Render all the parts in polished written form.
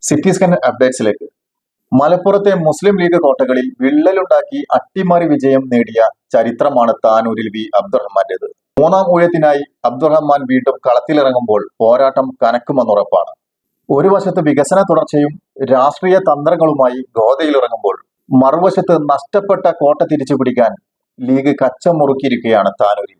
City scan അപ്ഡേറ്റ്സിലേക്ക്. മലപ്പുറത്തെ മുസ്ലിം league കോട്ടകളിൽ വിള്ളലുണ്ടാക്കി അട്ടിമറി വിജയം നേടിയ ചരിത്രമാണ് താനൂരിൽ വി അബ്ദുറഹ്മാന്റേത്. മൂന്നാം ഊഴത്തിനായി അബ്ദുറഹ്മാൻ വീണ്ടും കളത്തിലിറങ്ങുമ്പോൾ പോരാട്ടം കനക്കുമെന്നുറപ്പാണ്. ഒരു വശത്ത് വികസന തുടർച്ചയും രാഷ്ട്രീയ തന്ത്രങ്ങളുമായി ഗോതയിലിറങ്ങുമ്പോൾ, മറുവശത്ത് നഷ്ടപ്പെട്ട കോട്ട തിരിച്ചു പിടിക്കാൻ ലീഗ് കച്ചമുറുക്കിയിരിക്കുകയാണ് താനൂരിൽ.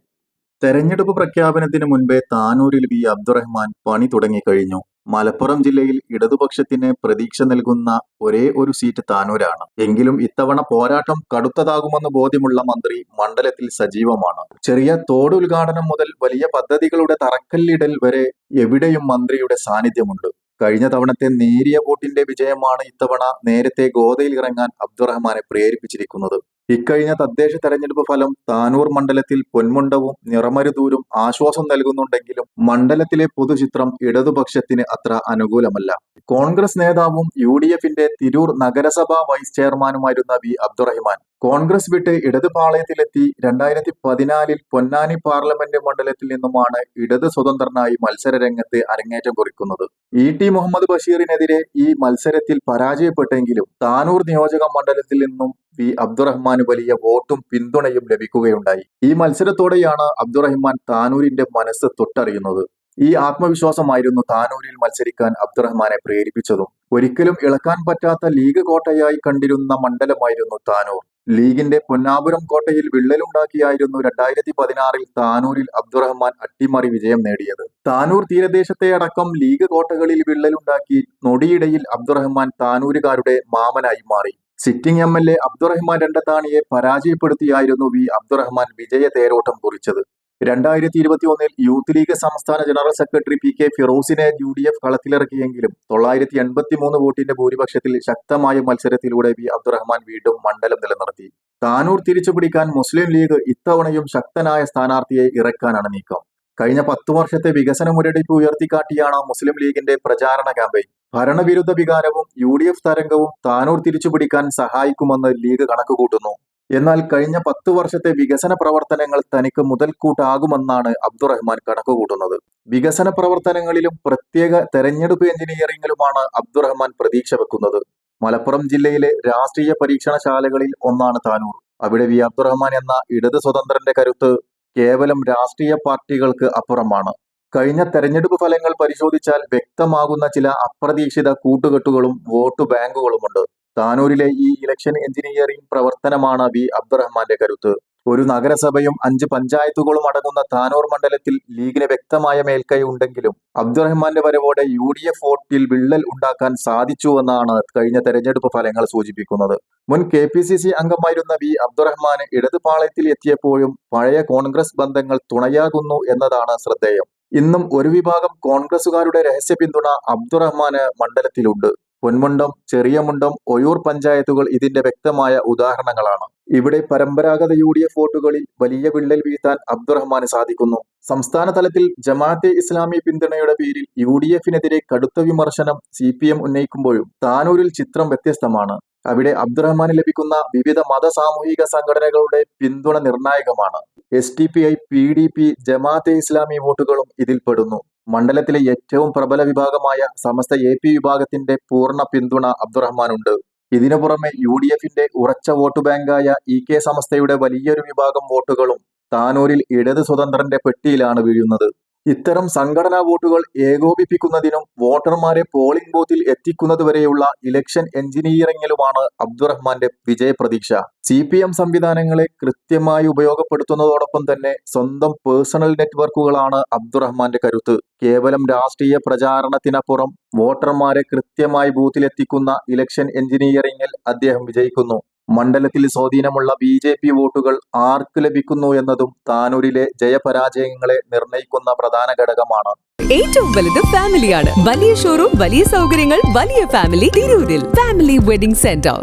തെരഞ്ഞെടുപ്പ് പ്രഖ്യാപനത്തിന് മുൻപേ താനൂരിൽ വി അബ്ദുറഹ്മാൻ പണി തുടങ്ങിക്കഴിഞ്ഞു. മലപ്പുറം ജില്ലയിൽ ഇടതുപക്ഷത്തിന് പ്രതീക്ഷ നൽകുന്ന ഒരേ ഒരു സീറ്റ് താനൂരാണ്. എങ്കിലും ഇത്തവണ പോരാട്ടം കടുത്തതാകുമെന്ന് ബോധ്യമുള്ള മന്ത്രി മണ്ഡലത്തിൽ സജീവമാണ്. ചെറിയ തോട് ഉദ്ഘാടനം മുതൽ വലിയ പദ്ധതികളുടെ തറക്കല്ലിടൽ വരെ എവിടെയും മന്ത്രിയുടെ സാന്നിധ്യമുണ്ട്. കഴിഞ്ഞ തവണത്തെ നേരിയ വോട്ടിന്റെ വിജയമാണ് ഇത്തവണ നേരത്തെ ഗോതയിൽ ഇറങ്ങാൻ അബ്ദുറഹ്മാനെ പ്രേരിപ്പിച്ചിരിക്കുന്നത്. ഇക്കഴിഞ്ഞ തദ്ദേശ തെരഞ്ഞെടുപ്പ് ഫലം താനൂർ മണ്ഡലത്തിൽ പൊന്മുണ്ടവും നിറമരുതൂരും ആശ്വാസം നൽകുന്നുണ്ടെങ്കിലും മണ്ഡലത്തിലെ പൊതുചിത്രം ഇടതുപക്ഷത്തിന് അത്ര അനുകൂലമല്ല. കോൺഗ്രസ് നേതാവും UDFന്റെ തിരൂർ നഗരസഭാ വൈസ് ചെയർമാനുമായിരുന്ന വി അബ്ദുറഹ്മാൻ കോൺഗ്രസ് വിട്ട് ഇടത് പാളയത്തിലെത്തി 2014 പൊന്നാനി പാർലമെന്റ് മണ്ഡലത്തിൽ നിന്നുമാണ് ഇടത് സ്വതന്ത്രനായി മത്സര രംഗത്ത് അരങ്ങേറ്റം കുറിക്കുന്നത്. ET മുഹമ്മദ് ബഷീറിനെതിരെ ഈ മത്സരത്തിൽ പരാജയപ്പെട്ടെങ്കിലും താനൂർ നിയോജക മണ്ഡലത്തിൽ നിന്നും വി അബ്ദുറഹ്മാന് വലിയ വോട്ടും പിന്തുണയും ലഭിക്കുകയുണ്ടായി. ഈ മത്സരത്തോടെയാണ് അബ്ദുറഹ്മാൻ താനൂരിന്റെ മനസ്സ് തൊട്ടറിയുന്നത്. ഈ ആത്മവിശ്വാസമായിരുന്നു താനൂരിൽ മത്സരിക്കാൻ അബ്ദുറഹ്മാനെ പ്രേരിപ്പിച്ചതും. ഒരിക്കലും ഇളക്കാൻ പറ്റാത്ത ലീഗ് കോട്ടയായി കണ്ടിരുന്ന മണ്ഡലമായിരുന്നു താനൂർ. ലീഗിന്റെ പൊന്നാപുരം കോട്ടയിൽ വിള്ളലുണ്ടാക്കിയായിരുന്നു 2016 താനൂരിൽ അബ്ദുറഹ്മാൻ അട്ടിമറി വിജയം നേടിയത്. താനൂർ തീരദേശത്തെ അടക്കം ലീഗ് കോട്ടകളിൽ വിള്ളലുണ്ടാക്കി നൊടിയിടയിൽ അബ്ദുറഹ്മാൻ താനൂരുകാരുടെ മാമനായി മാറി. സിറ്റിംഗ് MLA അബ്ദുറഹ്മാൻ രണ്ടത്താണിയെ പരാജയപ്പെടുത്തിയായിരുന്നു വി അബ്ദുറഹ്മാൻ വിജയ തേരോട്ടം കുറിച്ചത്. 2021 യൂത്ത് ലീഗ് സംസ്ഥാന ജനറൽ സെക്രട്ടറി PK ഫിറോസിനെ UDF കളത്തിലിറക്കിയെങ്കിലും 983 വോട്ടിന്റെ ഭൂരിപക്ഷത്തിൽ ശക്തമായ മത്സരത്തിലൂടെ വി അബ്ദുറഹ്മാൻ വീണ്ടും മണ്ഡലം നിലനിർത്തി. താനൂർ തിരിച്ചുപിടിക്കാൻ മുസ്ലിം ലീഗ് ഇത്തവണയും ശക്തനായ സ്ഥാനാർത്ഥിയെ ഇറക്കാനാണ് നീക്കം. കഴിഞ്ഞ 10 വർഷത്തെ വികസന മുരടിപ്പ് ഉയർത്തിക്കാട്ടിയാണ് മുസ്ലിം ലീഗിന്റെ പ്രചാരണ ക്യാമ്പയിൻ. ഭരണവിരുദ്ധ വികാരവും UDF തരംഗവും താനൂർ തിരിച്ചുപിടിക്കാൻ സഹായിക്കുമെന്ന് ലീഗ് കണക്കുകൂട്ടുന്നു. എന്നാൽ കഴിഞ്ഞ 10 വർഷത്തെ വികസന പ്രവർത്തനങ്ങൾ തനിക്ക് മുതൽക്കൂട്ടാകുമെന്നാണ് അബ്ദുറഹ്മാൻ കണക്കുകൂട്ടുന്നത്. വികസന പ്രവർത്തനങ്ങളിലും പ്രത്യേക തെരഞ്ഞെടുപ്പ് എഞ്ചിനീയറിംഗിലുമാണ് അബ്ദുറഹ്മാൻ പ്രതീക്ഷ വെക്കുന്നത്. മലപ്പുറം ജില്ലയിലെ രാഷ്ട്രീയ പരീക്ഷണശാലകളിൽ ഒന്നാണ് താനൂർ. അവിടെ വി അബ്ദുറഹ്മാൻ എന്ന ഇടത് സ്വതന്ത്രന്റെ കരുത്ത് കേവലം രാഷ്ട്രീയ പാർട്ടികൾക്ക് അപ്പുറമാണ്. കഴിഞ്ഞ തെരഞ്ഞെടുപ്പ് ഫലങ്ങൾ പരിശോധിച്ചാൽ വ്യക്തമാകുന്ന ചില അപ്രതീക്ഷിത കൂട്ടുകെട്ടുകളും വോട്ട് ബാങ്കുകളുമുണ്ട്. താനൂരിലെ ഈ ഇലക്ഷൻ എഞ്ചിനീയറിംഗ് പ്രവർത്തനമാണ് വി അബ്ദുറഹ്മാന്റെ കരുത്ത്. ഒരു നഗരസഭയും 5 പഞ്ചായത്തുകളും അടങ്ങുന്ന താനൂർ മണ്ഡലത്തിൽ ലീഗിന് വ്യക്തമായ മേൽക്കൈ ഉണ്ടെങ്കിലും അബ്ദുറഹ്മാന്റെ വരവോടെ UDF വോട്ടിൽ വിള്ളൽ ഉണ്ടാക്കാൻ സാധിച്ചുവെന്നാണ് കഴിഞ്ഞ തെരഞ്ഞെടുപ്പ് ഫലങ്ങൾ സൂചിപ്പിക്കുന്നത്. മുൻ KPCC അംഗമായിരുന്ന വി അബ്ദുറഹ്മാന് ഇടത് പാളയത്തിൽ എത്തിയപ്പോഴും പഴയ കോൺഗ്രസ് ബന്ധങ്ങൾ തുണയാകുന്നു എന്നതാണ് ശ്രദ്ധേയം. ഇന്നും ഒരു വിഭാഗം കോൺഗ്രസുകാരുടെ രഹസ്യ പിന്തുണ അബ്ദുറഹ്മാന് മണ്ഡലത്തിലുണ്ട്. പൊന്മുണ്ടം, ചെറിയമുണ്ടം, ഒയൂർ പഞ്ചായത്തുകൾ ഇതിന്റെ വ്യക്തമായ ഉദാഹരണങ്ങളാണ്. ഇവിടെ പരമ്പരാഗത UDF വോട്ടുകളിൽ വലിയ വിള്ളൽ വീഴ്ത്താൻ അബ്ദുറഹ്മാന് സാധിക്കുന്നു. സംസ്ഥാന തലത്തിൽ ജമാഅത്തെ ഇസ്ലാമി പിന്തുണയുടെ പേരിൽ UDFനെതിരെ കടുത്ത വിമർശനം CPM ഉന്നയിക്കുമ്പോഴും താനൂരിൽ ചിത്രം വ്യത്യസ്തമാണ്. അവിടെ അബ്ദുറഹ്മാന് ലഭിക്കുന്ന വിവിധ മത സാമൂഹിക സംഘടനകളുടെ പിന്തുണ നിർണായകമാണ്. SDPI, PDP, Jamaat-e Islami വോട്ടുകളും ഇതിൽപ്പെടുന്നു. മണ്ഡലത്തിലെ ഏറ്റവും പ്രബല വിഭാഗമായ സമസ്ത AP വിഭാഗത്തിന്റെ പൂർണ്ണ പിന്തുണ അബ്ദുറഹ്മാനുണ്ട്. ഇതിനു പുറമെ UDFന്റെ ഉറച്ച വോട്ട് ബാങ്കായ EK സമസ്തയുടെ വലിയൊരു വിഭാഗം വോട്ടുകളും താനൂരിൽ ഇടത് സ്വതന്ത്രന്റെ പെട്ടിയിലാണ് വീഴുന്നത്. ഇത്തരം സംഘടനാ വോട്ടുകൾ ഏകോപിപ്പിക്കുന്നതിനും വോട്ടർമാരെ പോളിംഗ് ബൂത്തിൽ എത്തിക്കുന്നതുവരെയുള്ള ഇലക്ഷൻ എഞ്ചിനീയറിംഗിലുമാണ് അബ്ദുറഹ്മാന്റെ വിജയപ്രതീക്ഷ. CPM സംവിധാനങ്ങളെ കൃത്യമായി ഉപയോഗപ്പെടുത്തുന്നതോടൊപ്പം തന്നെ സ്വന്തം പേഴ്സണൽ നെറ്റ്വർക്കുകളാണ് അബ്ദുറഹ്മാന്റെ കരുത്ത്. കേവലം രാഷ്ട്രീയ പ്രചാരണത്തിനപ്പുറം വോട്ടർമാരെ കൃത്യമായി ബൂത്തിലെത്തിക്കുന്ന ഇലക്ഷൻ എഞ്ചിനീയറിംഗിൽ അദ്ദേഹം വിജയിക്കുന്നു. മണ്ഡലത്തിൽ സ്വാധീനമുള്ള BJP വോട്ടുകൾ ആർക്ക് ലഭിക്കുന്നു എന്നതും താനൂരിലെ ജയപരാജയങ്ങളെ നിർണയിക്കുന്ന പ്രധാന ഘടകമാണ്. ഏറ്റവും വലുത് ഫാമിലിയാണ്. വലിയ ഷോറൂം, വലിയ സൗകര്യങ്ങൾ, വലിയ ഫാമിലി. തിരൂരിൽ ഫാമിലി വെഡിംഗ് സെന്റർ.